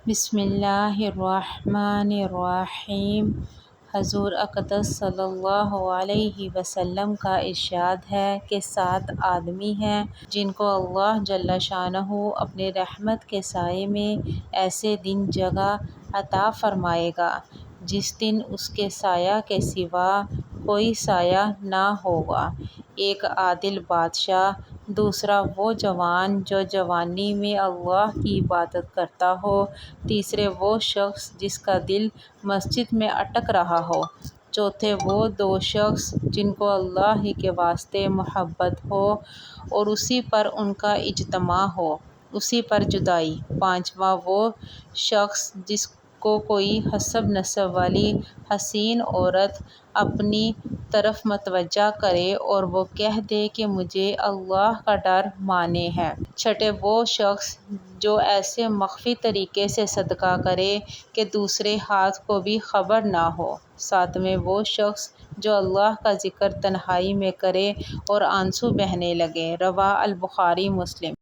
بسم اللہ الرحمن الرحیم۔ حضور اقدس صلی اللہ علیہ وسلم کا ارشاد ہے کہ 7 آدمی ہیں جن کو اللہ جل شانہ اپنے رحمت کے سائے میں ایسے دن جگہ عطا فرمائے گا جس دن اس کے سایہ کے سوا کوئی سایہ نہ ہوگا۔ ایک عادل بادشاہ، دوسرا وہ جوان جو جوانی میں اللہ کی عبادت کرتا ہو، تیسرے وہ شخص جس کا دل مسجد میں اٹک رہا ہو، چوتھے وہ 2 شخص جن کو اللہ ہی کے واسطے محبت ہو اور اسی پر ان کا اجتماع ہو، اسی پر جدائی، پانچواں وہ شخص جس کو کوئی حسب نسب والی حسین عورت اپنی طرف متوجہ کرے اور وہ کہہ دے کہ مجھے اللہ کا ڈر مانے ہے، چھٹے وہ شخص جو ایسے مخفی طریقے سے صدقہ کرے کہ دوسرے ہاتھ کو بھی خبر نہ ہو، ساتویں وہ شخص جو اللہ کا ذکر تنہائی میں کرے اور آنسو بہنے لگیں۔ رواہ البخاری مسلم۔